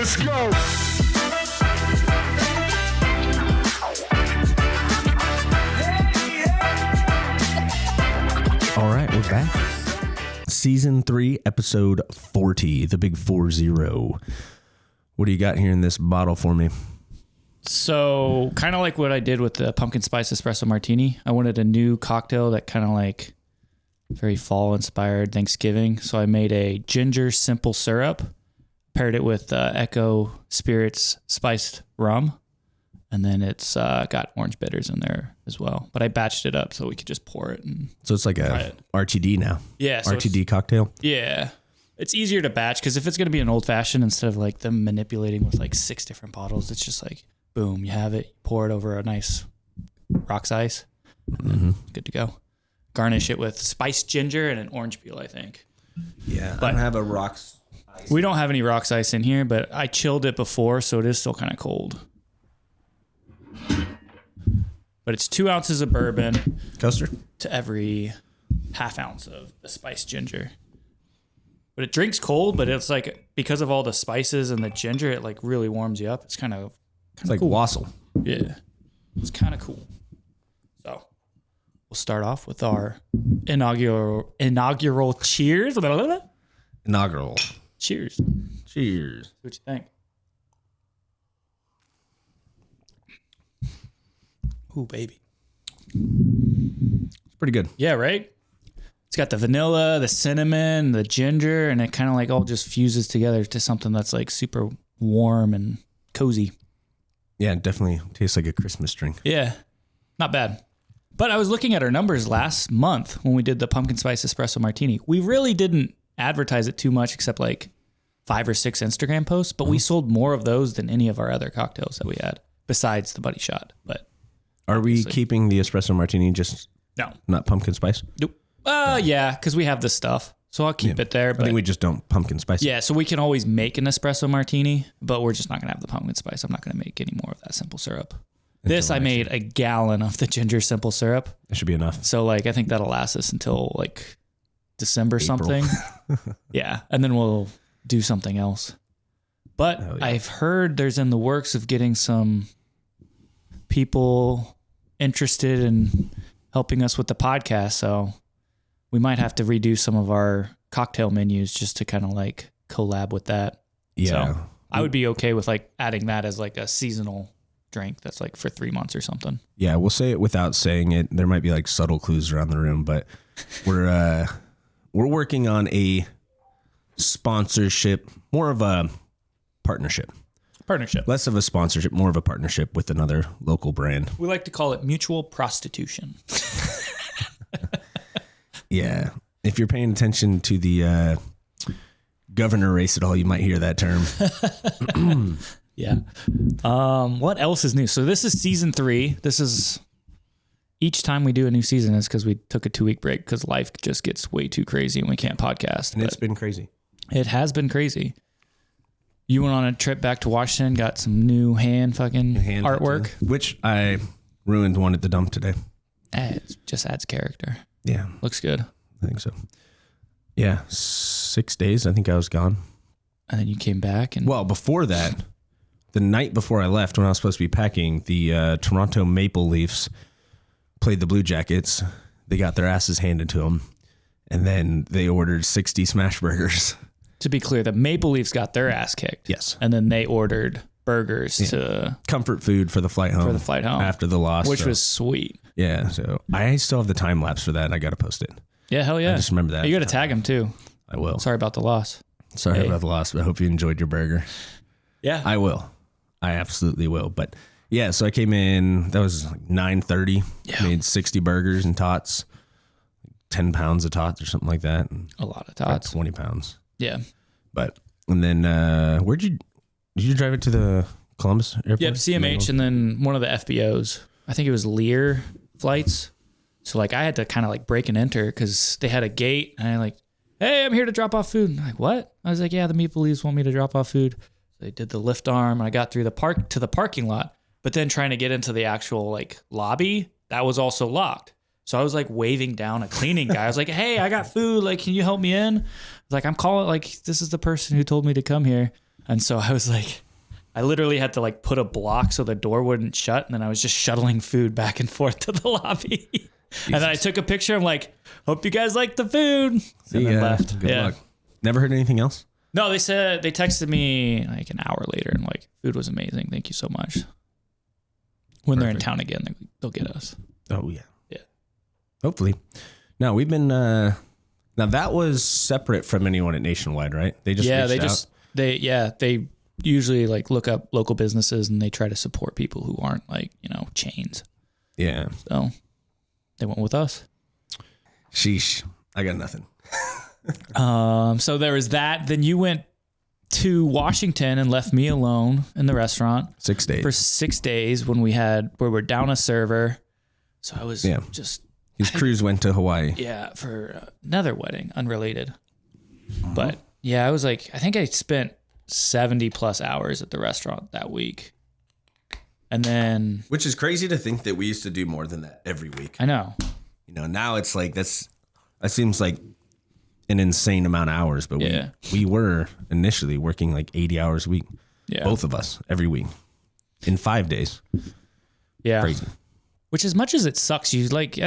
Let's go. All right, we're back. Season 3, episode 40, the big 40. What do you got here in this bottle for me? So kind of like what I did with the pumpkin spice espresso martini. I wanted a new cocktail that kind of like very fall inspired Thanksgiving. So I made a ginger simple syrup, paired it with Echo Spirits spiced rum. And then it's got orange bitters in there as well. But I batched it up so we could just pour it. And So it's like a RTD now. Yeah. So RTD cocktail. Yeah. It's easier to batch because if it's going to be an old fashioned, instead of like them manipulating with like 6 different bottles, it's just like, boom, you have it, pour it over a nice rocks ice. Good to go. Garnish it with spiced ginger and an orange peel, I think. Yeah, But- I don't have a rocks. We don't have any rocks ice in here, but I chilled it before, so it is still kind of cold. But it's 2 ounces of bourbon Coaster? to every half ounce of the spiced ginger. But it drinks cold, but it's like, because of all the spices and the ginger, it like really warms you up. It's kind of It's like cool. wassail. Yeah. It's kind of cool. So we'll start off with our inaugural cheers. Inaugural. Cheers. Cheers. What you think? Ooh, baby. It's pretty good. Yeah, right? It's got the vanilla, the cinnamon, the ginger, and it kind of like all just fuses together to something that's like super warm and cozy. Yeah, it definitely tastes like a Christmas drink. Yeah, not bad. But I was looking at our numbers last month when we did the pumpkin spice espresso martini. We really didn't advertise it too much except like 5 or 6 Instagram posts, but we sold more of those than any of our other cocktails that we had besides the Buddy Shot. But Are we keeping the espresso martini just no. not pumpkin spice? Nope. Yeah, because we have this stuff. So I'll keep it there. I But think we just don't pumpkin spice. yeah, so we can always make an espresso martini, but we're just not going to have the pumpkin spice. I'm not going to make any more of that simple syrup. This, I made a gallon of the ginger simple syrup. It should be enough. So like, I think that'll last us until like December something. Yeah. And then we'll do something else. But I've heard there's in the works of getting some people interested in helping us with the podcast. So we might have to redo some of our cocktail menus just to kind of like collab with that. Yeah. So I would be okay with like adding that as like a seasonal drink that's like for 3 months or something. Yeah, we'll say it without saying it. There might be like subtle clues around the room, but we're working on a sponsorship, more of a partnership. Partnership. Less of a sponsorship, more of a partnership with another local brand. We like to call it mutual prostitution. Yeah. If you're paying attention to the governor race at all, you might hear that term. Yeah. What else is new? So this is season 3. This is each time we do a new season is because we took a 2-week break because life just gets way too crazy and we can't podcast. And it's been crazy. It has been crazy. You went on a trip back to Washington, got some new hand artwork. tattoo, which I ruined one at the dump today. It just adds character. Yeah, Looks good. I think so. Yeah, 6 days. I think I was gone. And then you came back and Well, before that, the night before I left, when I was supposed to be packing, the Toronto Maple Leafs played the Blue Jackets. They got their asses handed to them, and then they ordered 60 smash burgers. to be clear, the Maple Leafs got their ass kicked. Yes. And then they ordered burgers to Comfort food for the flight home. After the loss. which was sweet. Yeah, so I still have the time lapse for that. I got to post it. Yeah, hell yeah. I just remember that. You got to tag him too. I will. Sorry about the loss. Sorry about the loss, but I hope you enjoyed your burger. Yeah. I will. I absolutely will. But yeah, so I came in, that was like 9:30. Yeah. Made 60 burgers and tots, 10 pounds of tots or something like that. And A lot of about tots. 20 pounds. Yeah. But, and then did you drive it to the Columbus airport? Yep, CMH and then one of the FBOs. I think it was Lear flights. So like I had to kind of like break and enter because they had a gate and I like, hey, I'm here to drop off food. And I'm like, what? I was like, yeah, the Maple Leafs want me to drop off food. So they did the lift arm. And I got through the park to the parking lot, but then trying to get into the actual like lobby, that was also locked. So I was like waving down a cleaning guy. I was like, hey, I got food. Like, can you help me in? I was like, I'm calling, like, this is the person who told me to come here. And so I was like, I literally had to like put a block so the door wouldn't shut. And then I was just shuttling food back and forth to the lobby. And then I took a picture. I'm like, hope you guys like the food. And then left. Good luck. Never heard anything else? No, they texted me like an hour later and like, food was amazing. Thank you so much. When they're in town again, they'll get us. Oh, yeah. Yeah. Hopefully. No, we've been, now that was separate from anyone at Nationwide, right? They just reached out. They usually like look up local businesses and they try to support people who aren't like, chains. Yeah. So they went with us. Sheesh. I got nothing. So there was that. Then you went to Washington and left me alone in the restaurant 6 days for 6 days when we were down a server. So I was just, his cruise went to Hawaii. Yeah. For another wedding, unrelated. But yeah, I think I spent 70 plus hours at the restaurant that week. And then, which is crazy to think that we used to do more than that every week. I know. Now it's like that seems like an insane amount of hours, but we were initially working like 80 hours a week. Yeah. Both of us every week in 5 days. Yeah. Crazy. Which, as much as it sucks, you like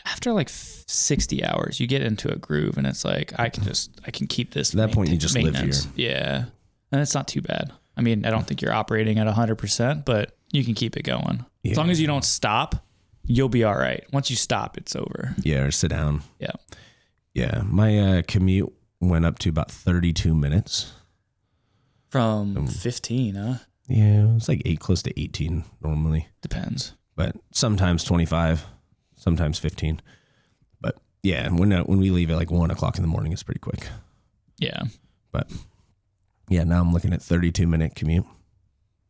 after like 60 hours, you get into a groove and it's like, I can keep this. At that point, you just live here. Yeah. And it's not too bad. I mean, I don't think you're operating at 100%, but you can keep it going. Yeah. As long as you don't stop, you'll be all right. Once you stop, it's over. Yeah. Or sit down. Yeah. Yeah. My commute went up to about 32 minutes. From 15, huh? Yeah. It was like close to 18 normally. Depends. But sometimes 25, sometimes 15. But yeah, when we leave at like 1 o'clock in the morning, it's pretty quick. Yeah. But yeah, now I'm looking at 32-minute commute.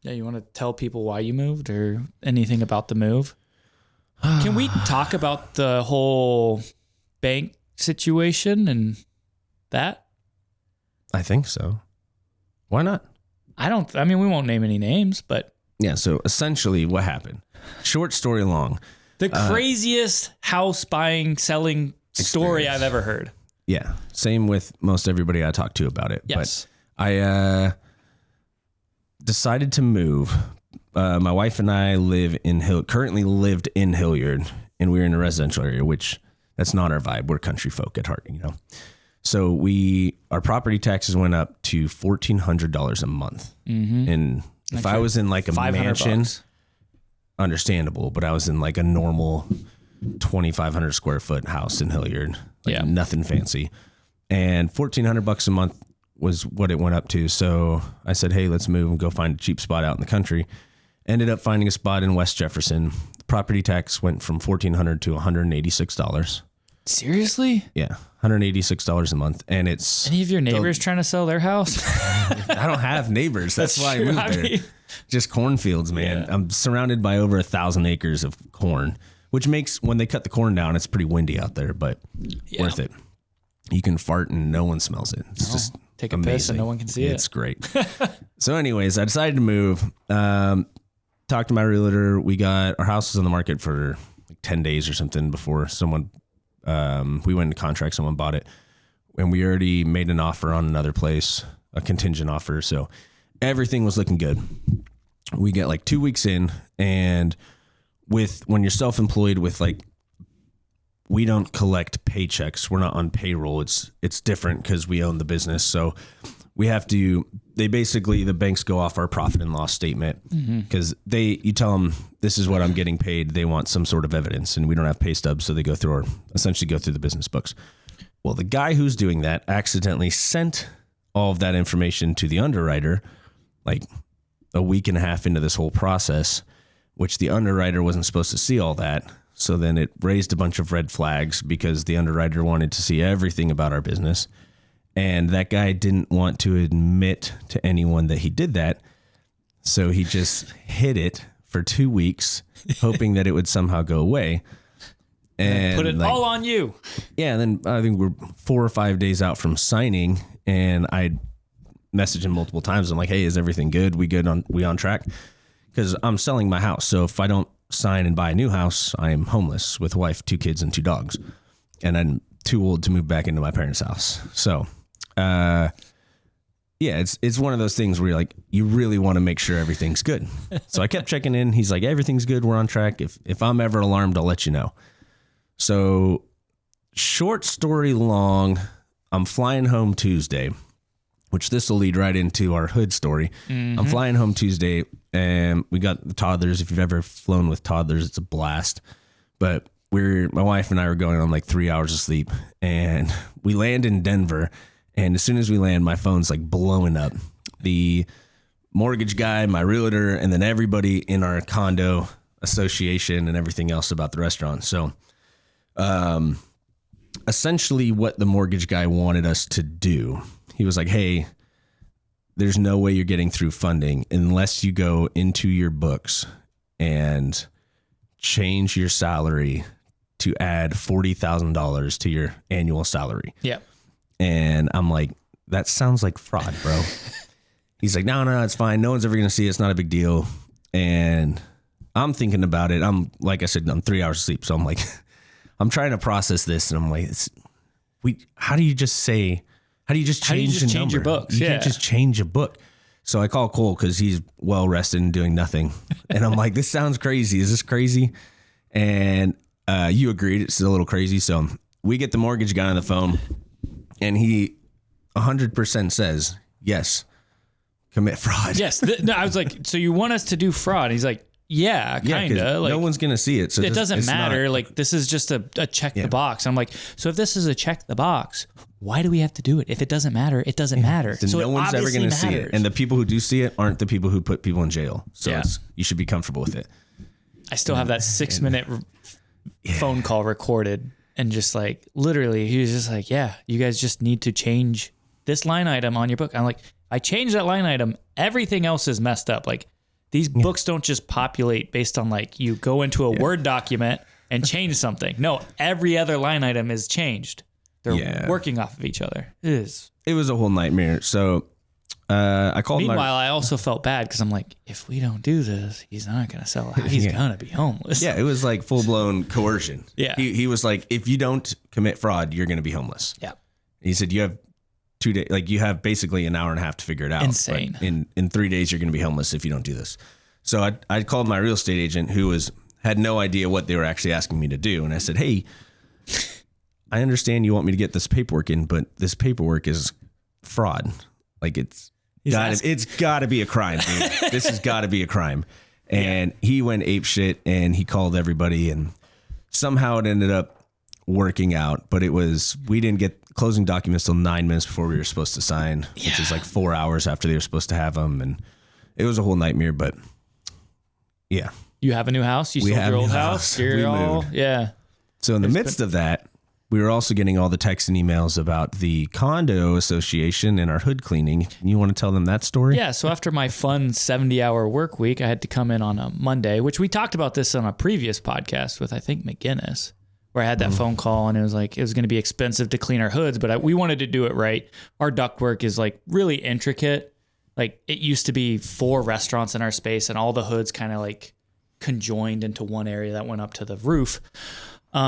Yeah, you want to tell people why you moved or anything about the move? Can we talk about the whole bank situation and that? I think so. Why not? We won't name any names, but. Yeah, so essentially what happened? Short story long. The craziest house buying, selling story I've ever heard. Yeah, same with most everybody I talked to about it. Yes. But I decided to move. My wife and I currently lived in Hilliard, and we were in a residential area, which that's not our vibe. We're country folk at heart, So our property taxes went up to $1,400 a month. Mm-hmm. And if I was in like a mansion, understandable, but I was in like a normal 2,500 square foot house in Hilliard, nothing fancy, and $1,400 a month was what it went up to. So I said, hey, let's move and go find a cheap spot out in the country. Ended up finding a spot in West Jefferson. The property tax went from $1,400 to $186. Seriously? Yeah, $186 a month, and it's any of your neighbors trying to sell their house? I don't have neighbors. That's why I moved there. Just cornfields, man. Yeah. I'm surrounded by over 1,000 acres of corn, which makes when they cut the corn down, it's pretty windy out there, but worth it. You can fart and no one smells it. It's just take a amazing. Piss and no one can see it. It's great. So, anyways, I decided to move. Talked to my realtor. Our house was on the market for like 10 days or something before someone. We went into contract. Someone bought it, and we already made an offer on another place, a contingent offer. So everything was looking good. We get like 2 weeks in, and when you're self-employed with like, we don't collect paychecks. We're not on payroll. It's different because we own the business. So we have to, the banks go off our profit and loss statement because you tell them this is what I'm getting paid. They want some sort of evidence, and we don't have pay stubs. So they essentially go through the business books. Well, the guy who's doing that accidentally sent all of that information to the underwriter, like a week and a half into this whole process, which the underwriter wasn't supposed to see all that. So then it raised a bunch of red flags because the underwriter wanted to see everything about our business. And that guy didn't want to admit to anyone that he did that. So he just hid it for 2 weeks, hoping that it would somehow go away. And put it all on you. Yeah. And then I think we're 4 or 5 days out from signing, and I messaged him multiple times. I'm like, hey, is everything good? We on track? Because I'm selling my house. So if I don't sign and buy a new house, I am homeless with a wife, 2 kids, and 2 dogs. And I'm too old to move back into my parents' house. So, Yeah, it's one of those things where you're like, you really want to make sure everything's good. So I kept checking in. He's like, everything's good. We're on track. If I'm ever alarmed, I'll let you know. So short story long, I'm flying home Tuesday, which this will lead right into our hood story. Mm-hmm. I'm flying home Tuesday, and we got the toddlers. If you've ever flown with toddlers, it's a blast. But my wife and I were going on like 3 hours of sleep, and we land in Denver. And as soon as we land, my phone's like blowing up. The mortgage guy, my realtor, and then everybody in our condo association and everything else about the restaurant. So essentially what the mortgage guy wanted us to do, he was like, hey, there's no way you're getting through funding unless you go into your books and change your salary to add $40,000 to your annual salary. Yeah. And I'm like, that sounds like fraud, bro. He's like, no, it's fine. No one's ever going to see it. It's not a big deal. And I'm thinking about it. Like I said, I'm 3 hours of sleep. So I'm like, I'm trying to process this. And I'm like, how do you just change the number? Your books? You can't just change a book. So I call Cole because he's well rested and doing nothing. And I'm like, this sounds crazy. Is this crazy? And you agreed. It's a little crazy. So we get the mortgage guy on the phone. And he 100% says, yes, commit fraud. Yes. No, I was like, so you want us to do fraud? He's like, yeah, kind of. Like, no one's going to see it. So it doesn't matter. Like, this is just a check the box. I'm like, so if this is a check the box, why do we have to do it? If it doesn't matter, it doesn't matter. So no one's ever going to see it. And the people who do see it aren't the people who put people in jail. So you should be comfortable with it. I still have that 6-minute phone call recorded. And just like, literally, he was just like, yeah, you guys just need to change this line item on your book. I'm like, I changed that line item. Everything else is messed up. Like, these books don't just populate based on like, you go into a Word document and change something. No, every other line item is changed. They're working off of each other. It was a whole nightmare. So I called. Meanwhile, I also felt bad because I'm like, if we don't do this, he's not going to sell it. He's going to be homeless. Yeah, it was like full blown coercion. Yeah. He was like, if you don't commit fraud, you're going to be homeless. Yeah. He said, you have 2 days, like you have basically an hour and a half to figure it out. Insane. In 3 days, you're going to be homeless if you don't do this. So I called my real estate agent who had no idea what they were actually asking me to do. And I said, hey, I understand you want me to get this paperwork in, but this paperwork is fraud. Like it's got to be a crime, dude. This has got to be a crime. And he went ape shit and he called everybody and somehow it ended up working out. But we didn't get closing documents till 9 minutes before we were supposed to sign, which is like 4 hours after they were supposed to have them. And it was a whole nightmare, but yeah. You have a new house? You sold your old house? We moved. Yeah. So in the midst of that, we were also getting all the texts and emails about the condo association and our hood cleaning. You want to tell them that story? Yeah. So after my fun 70-hour work week, I had to come in on a Monday, which we talked about this on a previous podcast with, I think, McGinnis, where I had that phone call and it was like, it was going to be expensive to clean our hoods, but we wanted to do it right. Our ductwork is like really intricate. Like it used to be 4 restaurants in our space and all the hoods kind of like conjoined into one area that went up to the roof.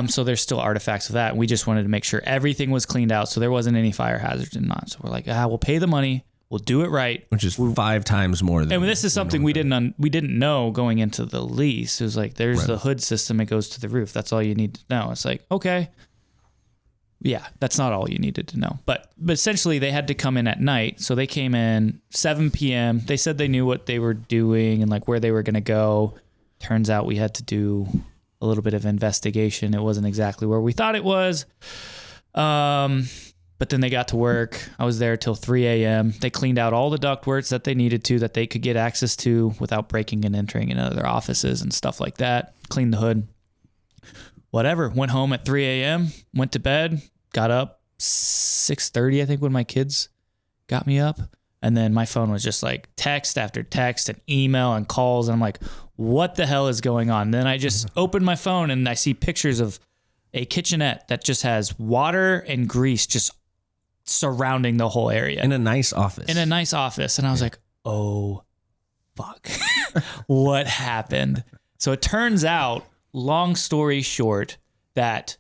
So there's still artifacts of that. We just wanted to make sure everything was cleaned out so there wasn't any fire hazards and not. So we're like, we'll pay the money. We'll do it right. Which is 5 times more than. And this is something we didn't know going into the lease. It was like, there's the hood system. It goes to the roof. That's all you need to know. It's like, okay. Yeah, that's not all you needed to know. But essentially they had to come in at night. So they came in 7 p.m. They said they knew what they were doing and like where they were going to go. Turns out we had to do a little bit of investigation. It wasn't exactly where we thought it was. But then they got to work. I was there till 3 a.m. They cleaned out all the ductworks that they needed to, that they could get access to without breaking and entering into their offices and stuff like that. Cleaned the hood. Whatever. Went home at 3 a.m., went to bed, got up 6:30, I think, when my kids got me up. And then my phone was just like text after text and email and calls. And I'm like, what the hell is going on? And then I just opened my phone and I see pictures of a kitchenette that just has water and grease just surrounding the whole area. In a nice office. And I was like, oh, fuck. What happened? So it turns out, long story short, that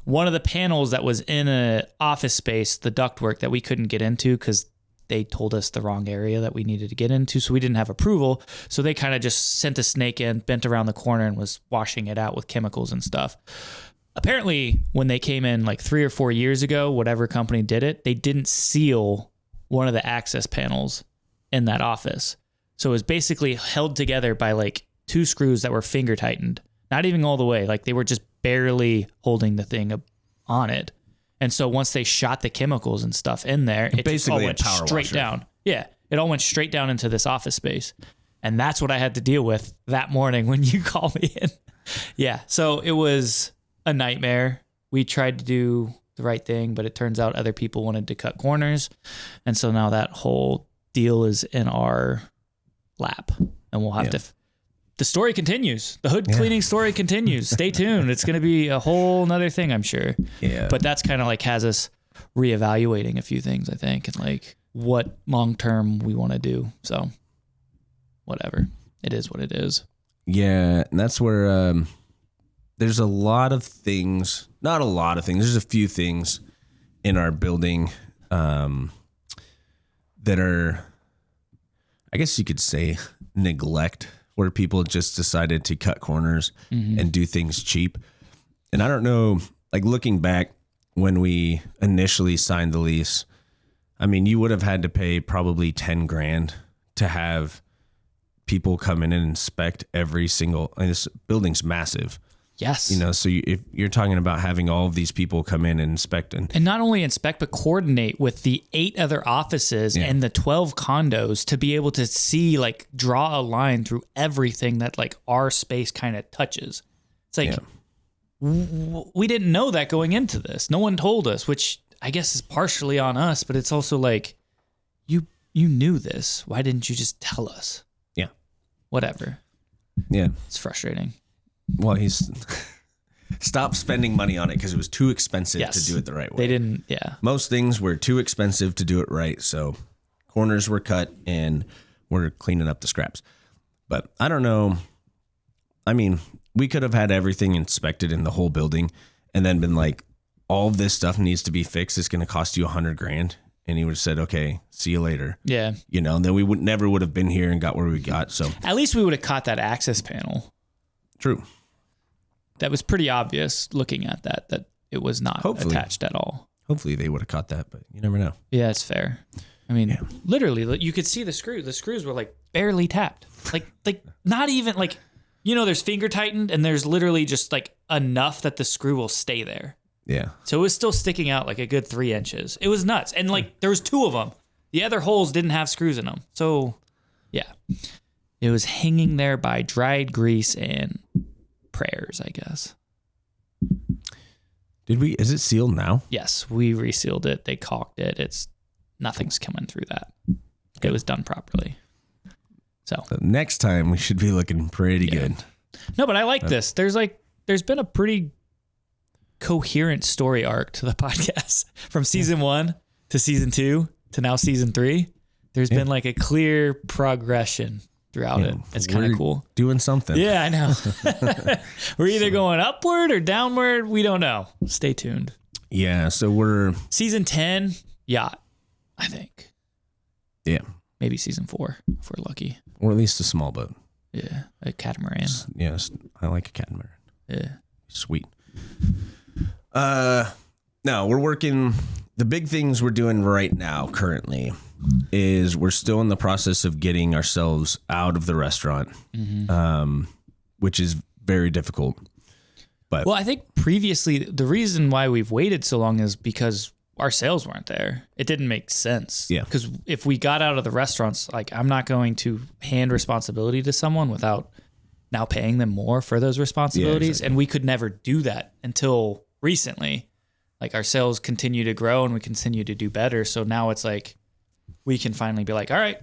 one of the panels that was in an office space, the ductwork that we couldn't get into because they told us the wrong area that we needed to get into. So we didn't have approval. So they kind of just sent a snake in, bent around the corner, and was washing it out with chemicals and stuff. Apparently, when they came in like 3 or 4 years ago, whatever company did it, they didn't seal one of the access panels in that office. So it was basically held together by like 2 screws that were finger tightened, not even all the way. Like they were just barely holding the thing on it. And so once they shot the chemicals and stuff in there, it just all went straight down. Yeah, it all went straight down into this office space. And that's what I had to deal with that morning when you called me in. Yeah, so it was a nightmare. We tried to do the right thing, but it turns out other people wanted to cut corners. And so now that whole deal is in our lap. And we'll have to... The story continues. The hood cleaning story continues. Stay tuned. It's going to be a whole nother thing, I'm sure. Yeah. But that's kind of like has us reevaluating a few things, I think, and like what long-term we want to do. So whatever. It is what it is. Yeah. And that's where there's a lot of things, not a lot of things. There's a few things in our building that are, I guess you could say, neglect, where people just decided to cut corners and do things cheap. And I don't know, like looking back when we initially signed the lease, I mean, you would have had to pay probably 10 grand to have people come in and inspect every single, and this building's massive. Yes. You know, so if you're talking about having all of these people come in and inspect and not only inspect, but coordinate with the 8 other offices and the 12 condos to be able to see, like, draw a line through everything that like our space kind of touches. It's like, we didn't know that going into this. No one told us, which I guess is partially on us, but it's also like, you knew this. Why didn't you just tell us? Yeah. Whatever. Yeah. It's frustrating. Well, he's stopped spending money on it because it was too expensive to do it the right way. They didn't, Most things were too expensive to do it right. So corners were cut and we're cleaning up the scraps. But I don't know. I mean, we could have had everything inspected in the whole building and then been like, all of this stuff needs to be fixed. It's going to cost you $100 grand. And he would have said, okay, see you later. Yeah. You know, and then we never would have been here and got where we got. So at least we would have caught that access panel. True. That was pretty obvious looking at that it was not attached at all. Hopefully they would have caught that, but you never know. Yeah, it's fair. I mean, literally, you could see the screw. The screws were like barely tapped. Like not even like, you know, there's finger tightened and there's literally just like enough that the screw will stay there. Yeah. So it was still sticking out like a good 3 inches. It was nuts. And like there was 2 of them. The other holes didn't have screws in them. So yeah. It was hanging there by dried grease and prayers, I guess. Is it sealed now? Yes, we resealed it. They caulked it. Nothing's coming through that. It was done properly. So next time we should be looking pretty good. No, but I like this. There's been a pretty coherent story arc to the podcast from season 1 to season 2 to now season 3. There's been like a clear progression throughout it. It's kind of cool. Doing something. Yeah, I know. We're either going upward or downward. We don't know. Stay tuned. Yeah, so we're... Season 10, yacht, I think. Yeah. Maybe season 4, if we're lucky. Or at least a small boat. Yeah, a catamaran. Yes, I like a catamaran. Yeah. Sweet. No, we're working... The big things we're doing right now currently is we're still in the process of getting ourselves out of the restaurant, which is very difficult. But well, I think previously the reason why we've waited so long is because our sales weren't there. It didn't make sense. Yeah. Because if we got out of the restaurants, like I'm not going to hand responsibility to someone without now paying them more for those responsibilities. Yeah, exactly. And we could never do that until recently. Like our sales continue to grow and we continue to do better. So now it's like we can finally be like, all right,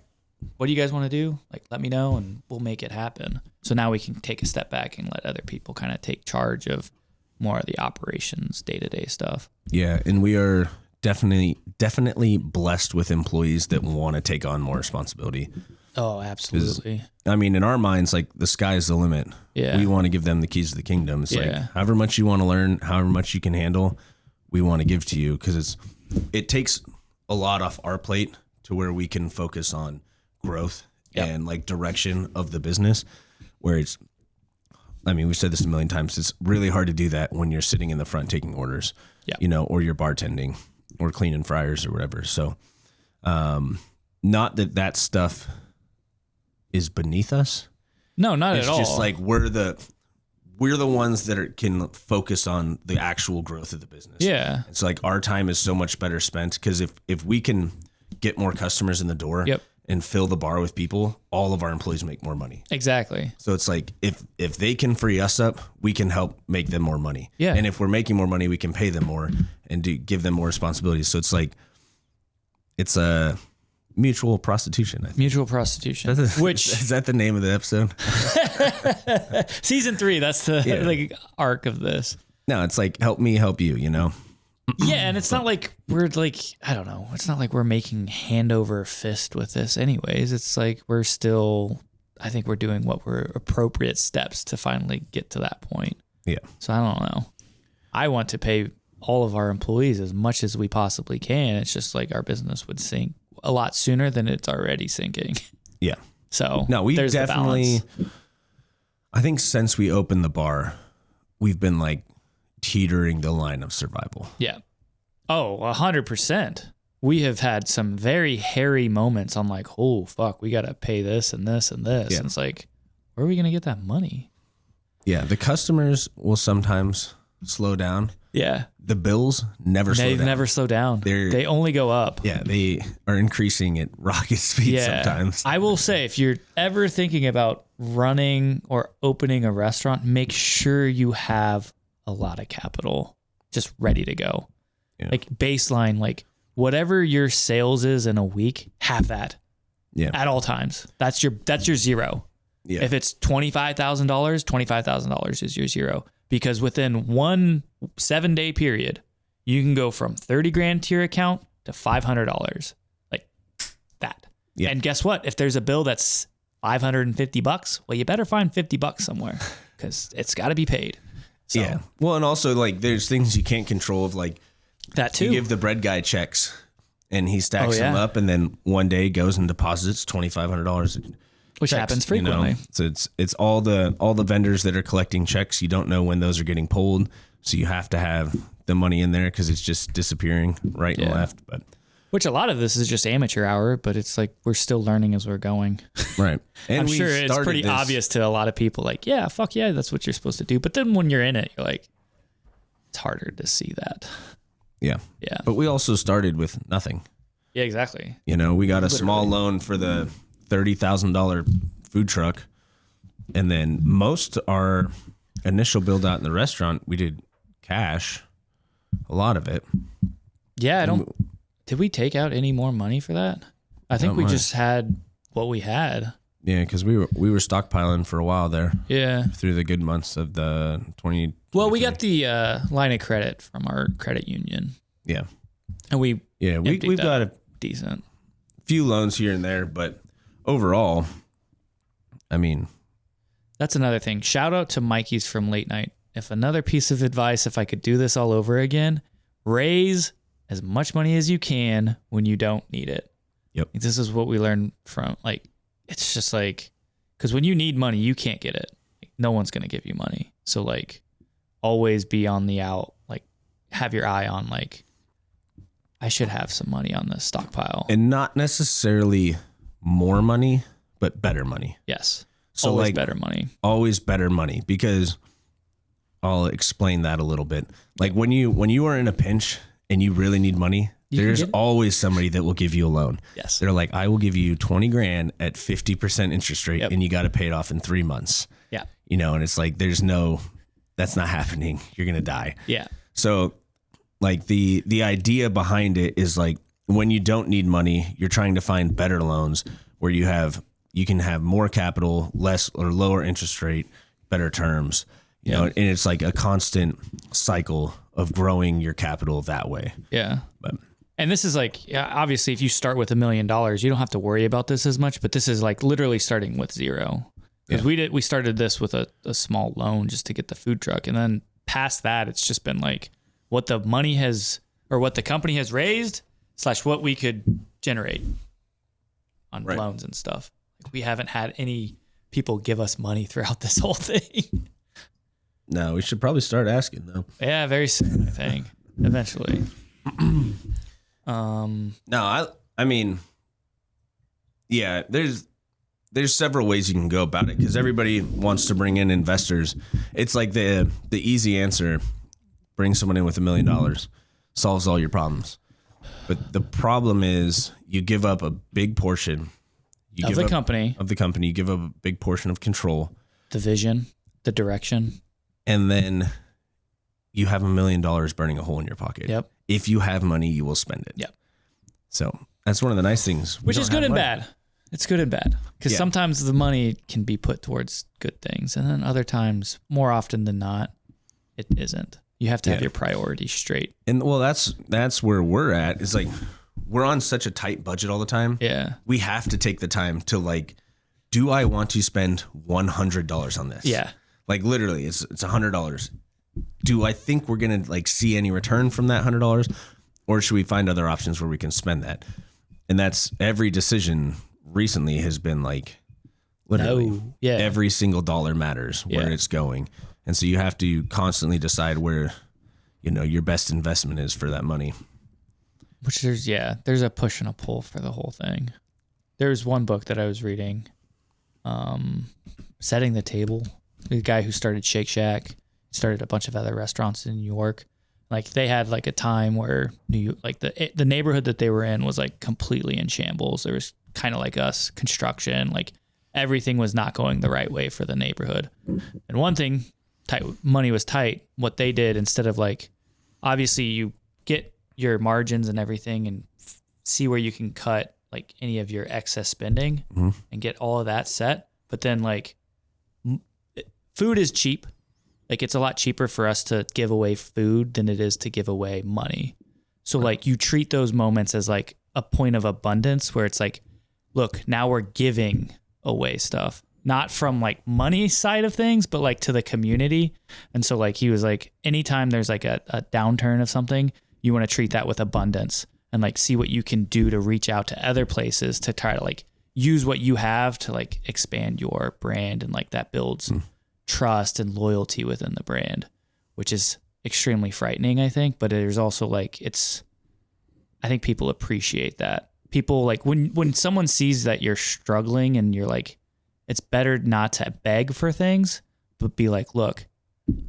what do you guys want to do? Like, let me know and we'll make it happen. So now we can take a step back and let other people kind of take charge of more of the operations, day-to-day stuff. Yeah, and we are definitely blessed with employees that want to take on more responsibility. Oh, absolutely. I mean, in our minds, like the sky's the limit. Yeah. We want to give them the keys to the kingdom. It's like however much you want to learn, however much you can handle, we want to give to you because it takes a lot off our plate to where we can focus on growth Yep. and like direction of the business, where it's, I mean, we've said this a million times. It's really hard to do that when you're sitting in the front taking orders, Yep. you know, or you're bartending or cleaning fryers or whatever. So, not that stuff is beneath us. No, not It's at all. just like we're the ones that can focus on the actual growth of the business. yeah. It's like our time is so much better spent because if we can get more customers in the door Yep. and fill the bar with people, all of our employees make more money. Exactly. So it's like if they can free us up, we can help make them more money. Yeah. And if we're making more money, we can pay them more and give them more responsibilities. So it's like it's a mutual prostitution. I think. Mutual prostitution. Which Is that the name of the episode? season 3, that's the Yeah. like arc of this. No, it's like help me help you, you know? Yeah, and it's not like we're like, I don't know. It's not like we're making hand over fist with this anyways. It's like we're still, I think we're doing what were appropriate steps to finally get to that point. Yeah. So I don't know. I want to pay all of our employees as much as we possibly can. It's just like our business would sink a lot sooner than it's already sinking. Yeah. So No, we there's definitely, the balance. I think since we opened the bar, we've been like teetering the line of survival. Yeah. Oh, 100%. We have had some very hairy moments on like, oh, fuck, we got to pay this and this and this. Yeah. And it's like, where are we going to get that money? Yeah. The customers will sometimes slow down. Yeah. The bills never slow They down. never slow down. They only go up. Yeah. They are increasing at rocket speed sometimes. I will say, if you're ever thinking about running or opening a restaurant, make sure you have a lot of capital just ready to go. Yeah. Like baseline, like whatever your sales is in a week, have that Yeah. at all times. That's your zero. Yeah. If it's $25,000 is your zero, because within 1 7-day period, you can go from 30 grand to your account to $500, like that. Yeah. And guess what? If there's a bill that's $550, well, you better find $50 somewhere because it's got to be paid. So, Yeah. Well, and also like there's things you can't control of like that too. you give the bread guy checks and he stacks Oh, yeah. them up and then one day goes and deposits $2,500. Which happens frequently. So it's all the vendors that are collecting checks. You don't know when those are getting pulled. So you have to have the money in there because it's just disappearing right and Yeah. left. But Which a lot of this is just amateur hour, but it's like we're still learning as we're going. right. And I'm we sure it's started pretty this- obvious to a lot of people, like, yeah, fuck yeah, that's what you're supposed to do. But then when you're in it, you're like, it's harder to see that. Yeah. Yeah. But we also started with nothing. Yeah, exactly. You know, we got a small loan for the $30,000 food truck. And then most our initial build out in the restaurant, we did cash, a lot of it. Yeah, did we take out any more money for that? I think Not we much. just had what we had. Yeah, because we were stockpiling for a while there Yeah. through the good months of the 20. Well, we got the line of credit from our credit union, Yeah. and we Yeah, emptied we've that got a decent. few loans here and there, but overall, I mean, That's another thing. Shout out to Mikey's from Late Night. If another piece of advice, if I could do this all over again, raise as much money as you can when you don't need it. Yep. Like, this is what we learned from, like, it's just like, because when you need money, you can't get it. Like, no one's going to give you money. So, like, always be on the out, like, have your eye on, like, I should have some money on this stockpile. and not necessarily more money, but better money. Yes. So Always like better money. always better money, because I'll explain that a little bit. Like when you are in a pinch and you really need money, You can there's get it. always somebody that will give you a loan. Yes. They're like, I will give you 20 grand at 50% interest rate, Yep. and you got to pay it off in 3 months. Yeah. You know, and it's like, that's not happening. You're going to die. Yeah. So like the idea behind it is like, when you don't need money, you're trying to find better loans where you can have more capital, less or lower interest rate, better terms, you know, and it's like a constant cycle of growing your capital that way. Yeah. But And this is like, yeah, obviously, if you start with $1 million, you don't have to worry about this as much. But this is like literally starting with zero. Because we started this with a small loan just to get the food truck, and then past that, it's just been like what the money has, or what the company has raised / what we could generate. on Right. loans and stuff. Like, we haven't had any people give us money throughout this whole thing. No, we should probably start asking though. Yeah, very soon, I think. Eventually. No, I mean, yeah, there's several ways you can go about it because everybody wants to bring in investors. It's like the easy answer: bring someone in with $1 million, solves all your problems. But the problem is you give up a big portion Of the company, you give up a big portion of control, the vision, the direction. and then you have $1 million burning a hole in your pocket. Yep. If you have money, you will spend it. Yep. So that's one of the nice things. Which is good and bad. It's good and bad. Because Yeah. sometimes the money can be put towards good things. And then other times, more often than not, it isn't. You have to have Yeah. your priorities straight. And well, that's where we're at. It's like we're on such a tight budget all the time. Yeah. We have to take the time to like, do I want to spend $100 on this? Yeah. Like literally, it's $100. Do I think we're gonna like see any return from that $100, or should we find other options where we can spend that? And that's every decision recently has been like, literally, No. Yeah. every single dollar matters where Yeah. it's going, and so you have to constantly decide where, your best investment is for that money. Which there's a push and a pull for the whole thing. There's one book that I was reading, Setting the Table. The guy who started Shake Shack, started a bunch of other restaurants in New York. Like they had like a time where the neighborhood that they were in was like completely in shambles. There was kind of like us, construction, like everything was not going the right way for the neighborhood. And one thing, money was tight. What they did, instead of like, obviously you get your margins and everything and see where you can cut like any of your excess spending and get all of that set. But then like food is cheap. Like it's a lot cheaper for us to give away food than it is to give away money. So like you treat those moments as like a point of abundance where it's like, look, now we're giving away stuff, not from like money side of things, but like to the community. And so like he was like, anytime there's like a downturn of something, you want to treat that with abundance and like see what you can do to reach out to other places to try to like use what you have to like expand your brand. And like that builds trust and loyalty within the brand, which is extremely frightening, I think. But there's also like, I think people appreciate that. People like when someone sees that you're struggling and you're like, it's better not to beg for things, but be like, look,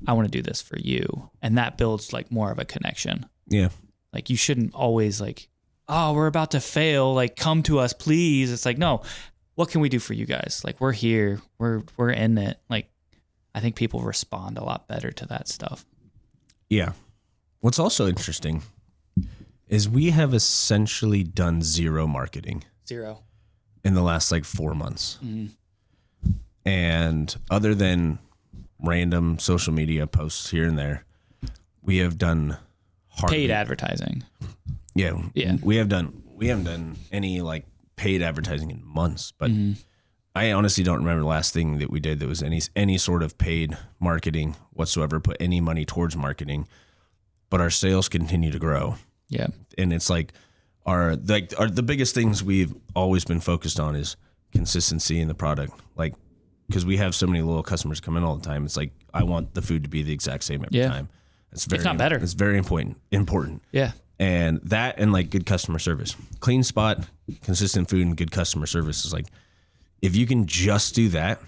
I want to do this for you. And that builds like more of a connection. Yeah. Like you shouldn't always like, oh, we're about to fail. Like come to us, please. It's like, no, what can we do for you guys? Like we're here, we're in it. Like I think people respond a lot better to that stuff. Yeah. What's also interesting is we have essentially done zero marketing Zero. in the last like 4 months. And other than random social media posts here and there, we have done Paid advertising. Yeah. Yeah. We haven't done any like paid advertising in months, but I honestly don't remember the last thing that we did that was any sort of paid marketing whatsoever, put any money towards marketing, but our sales continue to grow. Yeah. And it's like the biggest things we've always been focused on is consistency in the product. Like, because we have so many loyal customers come in all the time. It's like, I want the food to be the exact same every time. It's very, if not better. It's very important. Yeah. And that and like good customer service, clean spot, consistent food, and good customer service is like, if you can just do that,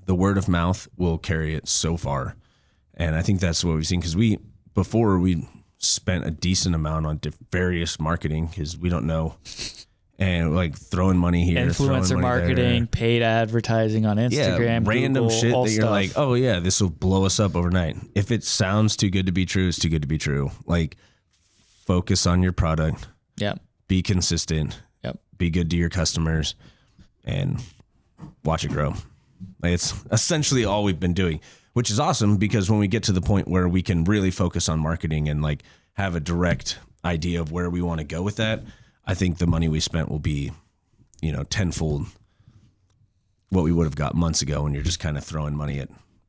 the word of mouth will carry it so far. And I think that's what we've seen, because before we spent a decent amount on various marketing because we don't know, and like throwing money here, Influencer throwing money marketing, there. paid advertising on Instagram, random Google, shit all that you're stuff. like, oh yeah, this will blow us up overnight. If it sounds too good to be true, it's too good to be true. Like, focus on your product. Yep. Be consistent. Yep. Be good to your customers, and watch it grow. Like, it's essentially all we've been doing, which is awesome, because when we get to the point where we can really focus on marketing and like have a direct idea of where we want to go with that, I think the money we spent will be, tenfold what we would have got months ago when you're just kind of throwing money at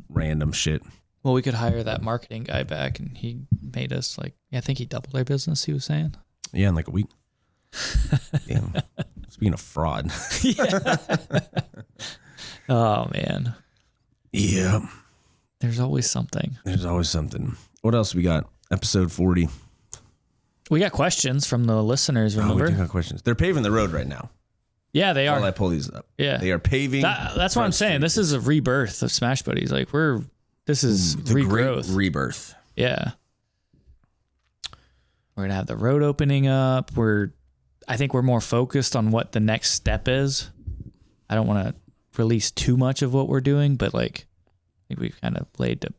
random shit. Well, we could hire that marketing guy back, and he made us I think he doubled our business, he was saying. Yeah, in like a week. Yeah. Speaking of fraud. Oh man. Yeah. There's always something. There's always something. What else we got? Episode 40. We got questions from the listeners, remember? We do got questions. They're paving the road right now. Yeah, they While are. I pull these up. Yeah. They are paving. That's what I'm saying. This is a rebirth of Smash Buddies. Like this is the regrowth. great rebirth. Yeah. We're going to have the road opening up. I think we're more focused on what the next step is. I don't want to release too much of what we're doing, but like, I think we've kind of laid the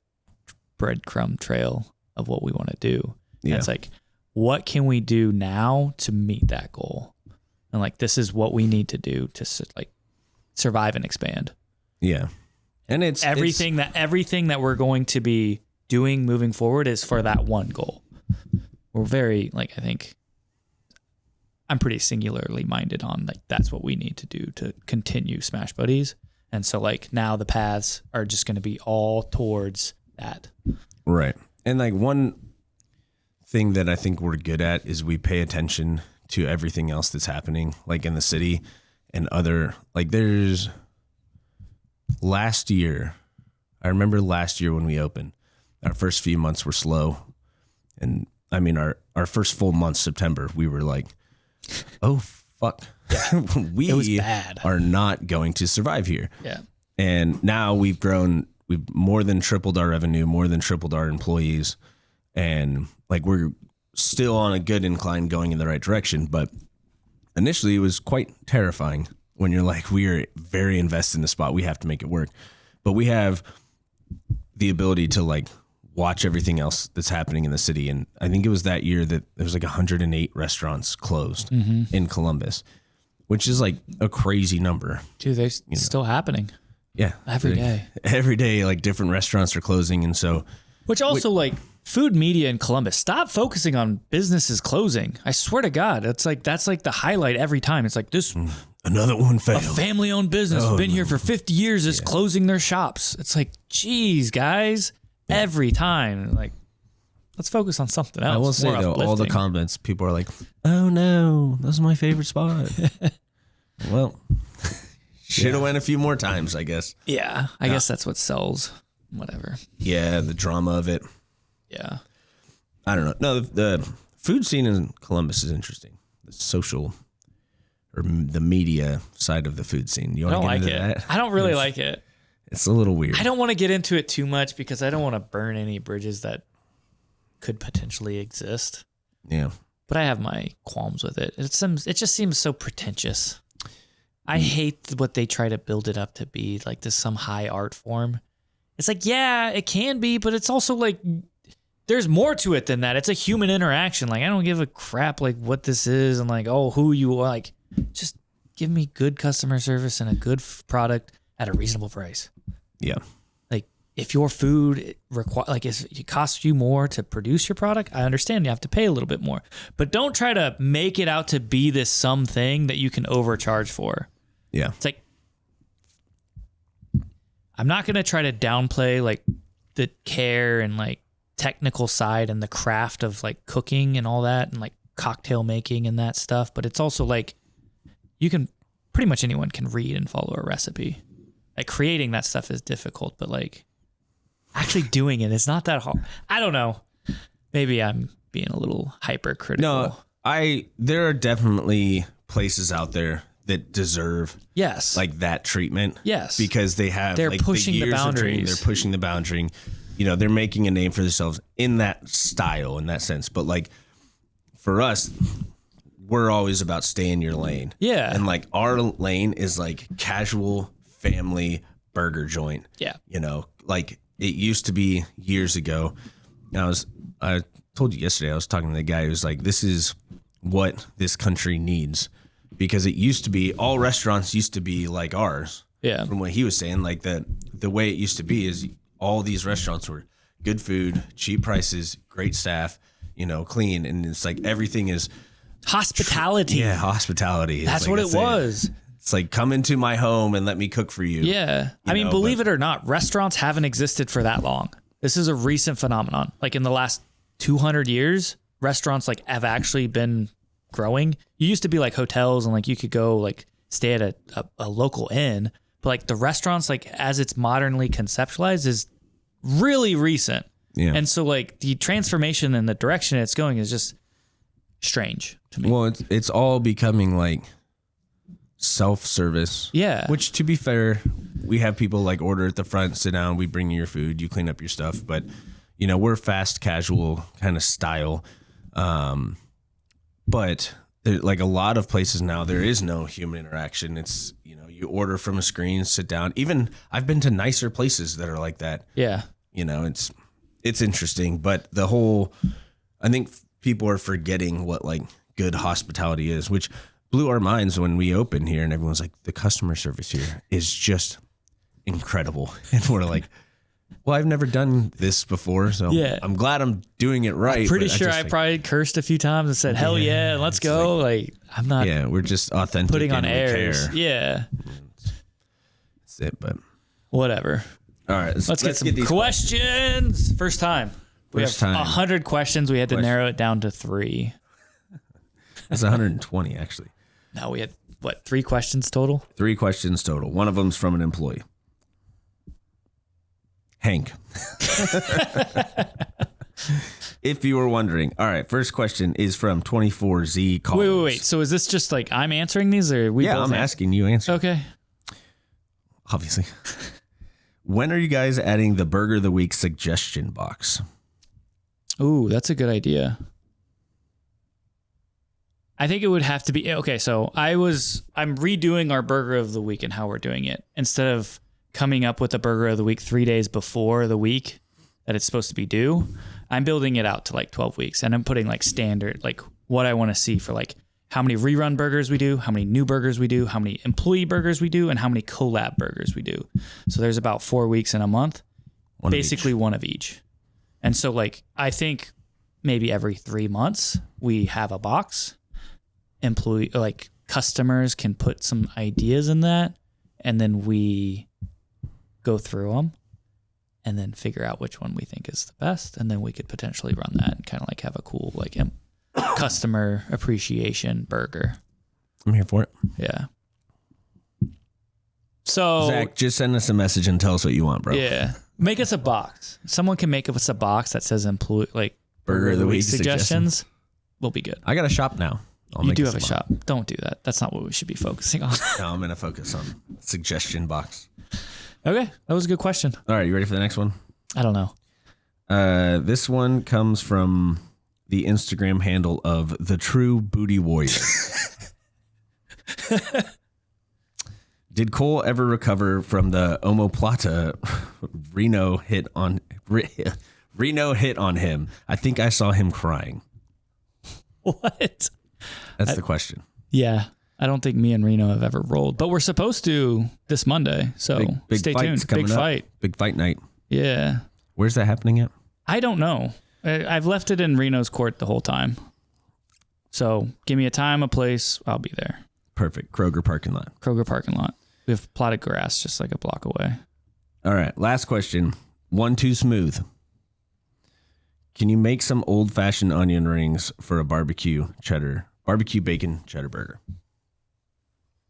breadcrumb trail of what we want to do. Yeah. And it's like, what can we do now to meet that goal? And like, this is what we need to do to like survive and expand. Yeah. And it's everything that we're going to be doing moving forward is for that one goal. We're very like, I think I'm pretty singularly minded on like, that's what we need to do to continue Smash Buddies. And so like now the paths are just going to be all towards that. Right. And like one thing that I think we're good at is we pay attention to everything else that's happening like in the city and other, like there's last year, I remember last year when we opened, our first few months were slow. And I mean, our first full month, September, we were like, oh, fuck. It was bad. Are not going to survive here. Yeah. And now we've grown, we've more than tripled our revenue, more than tripled our employees. And like we're still on a good incline going in the right direction. But initially it was quite terrifying when you're like, we are very invested in the spot. We have to make it work. But we have the ability to like watch everything else that's happening in the city. And I think it was that year that there was like 108 restaurants closed in Columbus, which is like a crazy number. Dude, they're still happening. Yeah. Every day. Every day, like different restaurants are closing. And so, which also like food media in Columbus, stop focusing on businesses closing. I swear to God, it's like, that's like the highlight every time. It's like this. Another one failed. A family owned business, been here for 50 years, is closing their shops. It's like, geez, guys. Every time, like, let's focus on something else. I will say though, all the comments, people are like, "Oh no, this is my favorite spot." Well, should have went a few more times, I guess. Yeah, I guess that's what sells. Whatever. Yeah, the drama of it. Yeah, I don't know. No, the food scene in Columbus is interesting. The social or the media side of the food scene. You want to get into that? I don't really like it. It's a little weird. I don't want to get into it too much because I don't want to burn any bridges that could potentially exist. Yeah. But I have my qualms with it. It just seems so pretentious. I hate what they try to build it up to be, like this some high art form. It's like, yeah, it can be, but it's also like there's more to it than that. It's a human interaction. Like I don't give a crap like what this is and like, oh, who you are. Like just give me good customer service and a good product at a reasonable price. Yeah. Like if your food if it costs you more to produce your product, I understand you have to pay a little bit more, but don't try to make it out to be this something that you can overcharge for. Yeah. It's like, I'm not going to try to downplay like the care and like technical side and the craft of like cooking and all that and like cocktail making and that stuff. But it's also like pretty much anyone can read and follow a recipe. Like creating that stuff is difficult, but like actually doing it is not that hard. I don't know. Maybe I'm being a little hypercritical. No, there are definitely places out there that deserve like that treatment. Yes. Because they're like, pushing the boundaries. They're pushing the boundary. You know, they're making a name for themselves in that style, in that sense. But like for us, we're always about stay in your lane. Yeah. And like our lane is like casual family burger joint. Yeah. You know, like it used to be years ago. I told you yesterday, I was talking to the guy who's like, this is what this country needs, because it used to be all restaurants used to be like ours. Yeah. From what he was saying, like the way it used to be is all these restaurants were good food, cheap prices, great staff, you know, clean. And it's like everything is hospitality. Yeah. Hospitality. That's like, what it was. It's like, come into my home and let me cook for you. Yeah. I mean, believe it or not, restaurants haven't existed for that long. This is a recent phenomenon. Like in the last 200 years, restaurants like have actually been growing. You used to be like hotels and like you could go like stay at a local inn, but like the restaurants, like as it's modernly conceptualized, is really recent. Yeah. And so like the transformation and the direction it's going is just strange to me. Well, it's all becoming like self-service. Yeah. Which, to be fair, we have people like order at the front, sit down, we bring you your food, you clean up your stuff. But, you know, we're fast casual kind of style. But there, like a lot of places now, there is no human interaction. It's, you know, you order from a screen, sit down. Even I've been to nicer places that are like that. Yeah. You know, it's interesting. But the whole, I think people are forgetting what like good hospitality is, which blew our minds when we opened here and everyone's like, the customer service here is just incredible. And we're like, well, I've never done this before, so Yeah. I'm glad I'm doing it right. Pretty but sure just, I like, probably cursed a few times and said, hell yeah, let's go. Like I'm not yeah, we're just authentic putting on and we airs. care. Yeah. That's it, but Whatever. all right, Let's get some these questions. First time. We First have time. 100 questions. We had to narrow it down to 3. It's 120 actually. Now we had, 3 questions total? 3 questions total. One of them's from an employee. Hank. If you were wondering. All right, first question is from 24Z Collins. Wait. So is this just like I'm answering these or we Yeah, both I'm asking you answer. Okay. Obviously. When are you guys adding the Burger of the Week suggestion box? Ooh, that's a good idea. I think it would have to be okay. So I'm redoing our Burger of the Week and how we're doing it. Instead of coming up with a Burger of the Week 3 days before the week that it's supposed to be due, I'm building it out to like 12 weeks, and I'm putting like standard, like what I want to see for like how many rerun burgers we do, how many new burgers we do, how many employee burgers we do, and how many collab burgers we do. So there's about 4 weeks in a month, basically one of each. And so like I think maybe every 3 months we have a box. Employee, like customers can put some ideas in that, and then we go through them and then figure out which one we think is the best, and then we could potentially run that and kind of like have a cool like customer appreciation burger. I'm here for it. Yeah. So Zach, just send us a message and tell us what you want, bro. yeah, make us a box. Someone can make us a box that says employee like Burger of the Week suggestions. We'll be good. I got a shop now. You do have a shop. Don't do that. That's not what we should be focusing on. No, I'm going to focus on suggestion box. Okay, that was a good question. All right, you ready for the next one? I don't know. This one comes from the Instagram handle of the True Booty Warrior. Did Cole ever recover from the omoplata Reno hit on him? I think I saw him crying. What? That's the question. Yeah, I don't think me and Reno have ever rolled, but we're supposed to this Monday. So Big stay fight's tuned. coming Big up. fight. Big fight night. Yeah. Where's that happening at? I don't know. I've left it in Reno's court the whole time. So give me a time, a place. I'll be there. Perfect. Kroger parking lot. Kroger parking lot. We have plotted grass just like a block away. All right. Last question. One too smooth. Can you make some old fashioned onion rings for a barbecue bacon cheddar burger?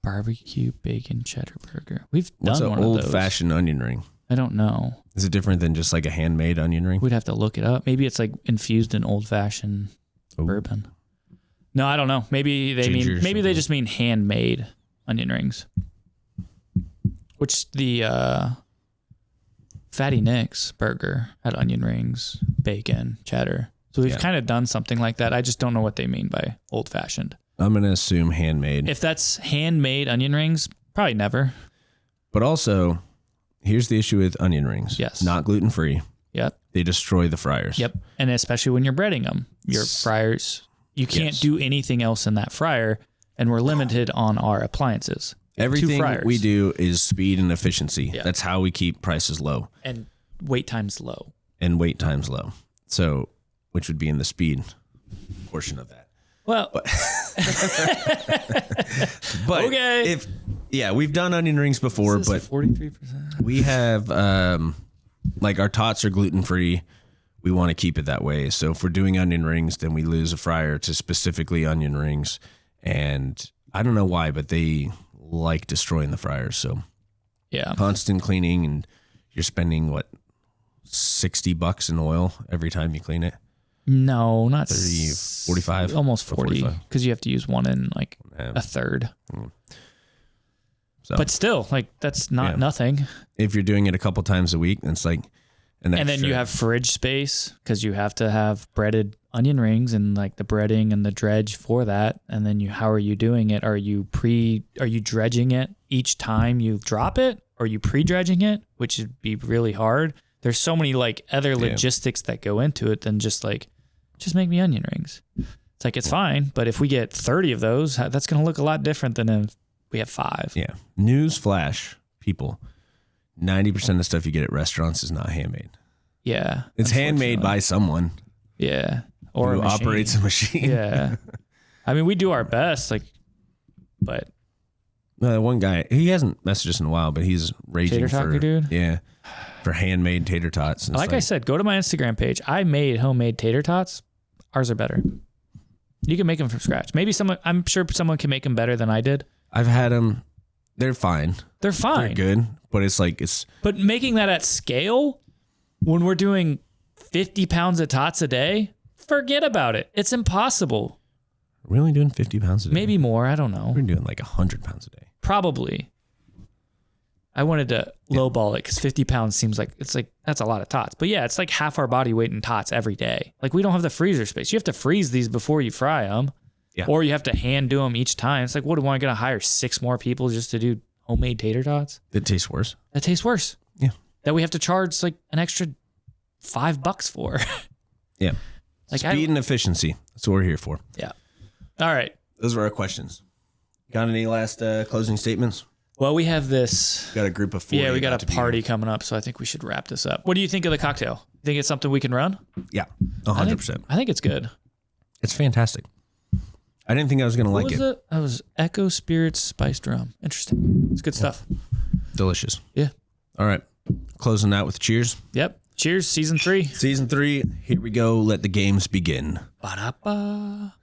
Barbecue bacon cheddar burger. We've What's done an one old of those. fashioned onion ring? I don't know. Is it different than just like a handmade onion ring? We'd have to look it up. Maybe it's like infused in old fashioned bourbon. No, I don't know. Maybe they just mean handmade onion rings. Which the Fatty Nick's burger had onion rings, bacon, cheddar. So we've kind of done something like that. I just don't know what they mean by old fashioned. I'm going to assume handmade. If that's handmade onion rings, probably never. But also, here's the issue with onion rings. Yes. Not gluten free. Yep. They destroy the fryers. Yep. And especially when you're breading them, your fryers, you can't do anything else in that fryer, and we're limited on our appliances. Everything we do is speed and efficiency. Yeah. That's how we keep prices low. And wait times low. And wait times low. So, which would be in the speed portion of that. Well, But okay. We've done onion rings before, but 43%. we have like our tots are gluten free. we want to keep it that way. So if we're doing onion rings, then we lose a fryer to specifically onion rings. And I don't know why, but they like destroying the fryers. So Yeah. constant cleaning, and you're spending what, $60 in oil every time you clean it. No, not 30, 45, almost 40 45. because you have to use one in like Yeah. a third. So But still, like that's not Yeah. nothing. if you're doing it a couple times a week, it's like an And then extra- you have fridge space because you have to have breaded onion rings and like the breading and the dredge for that. And then how are you doing it? Are you dredging it each time you drop it? Or are you pre-dredging it, which would be really hard? There's so many like other logistics that go into it than just make me onion rings. It's like, it's fine. But if we get 30 of those, that's going to look a lot different than if we have 5. Yeah. News flash, people. 90% of stuff you get at restaurants is not handmade. Yeah. It's handmade by someone Yeah. Or who a machine. operates a machine. Yeah. I mean, we do our best, but One guy, he hasn't messaged us in a while, but he's raging Tater for taco dude? Yeah, for handmade tater tots. And it's like I said, go to my Instagram page. I made homemade tater tots. Ours are better. You can make them from scratch. I'm sure someone can make them better than I did. I've had them. They're fine. They're fine. They're good, but it's But making that at scale, when we're doing 50 pounds of tots a day, forget about it. It's impossible. we're only doing 50 pounds a day. Maybe more. I don't know. We're doing like 100 pounds a day. Probably. I wanted to lowball it because 50 pounds seems like that's a lot of tots. But yeah, it's like half our body weight in tots every day. Like we don't have the freezer space. You have to freeze these before you fry them. Yeah. Or you have to hand do them each time. It's like, what, am I going to hire 6 more people just to do homemade tater tots? It tastes worse. That tastes worse. Yeah. That we have to charge like an extra $5 for. Yeah. Like Speed and efficiency. That's what we're here for. Yeah. All right. Those are our questions. Got any last closing statements? Well, we have this. Got a group of 40. Yeah, we about got to a be party here. coming up, so I think we should wrap this up. What do you think of the cocktail? Think it's something we can run? Yeah, 100%. I think it's good. It's fantastic. I didn't think I was going to like What was it? That was Echo Spirits Spiced Rum. Interesting. It's good stuff. Delicious. Yeah. All right. Closing out with cheers. Yep. Cheers, season 3. Season 3. Here we go. Let the games begin. Ba-da-ba.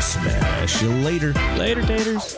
Smash you later. Later, taters.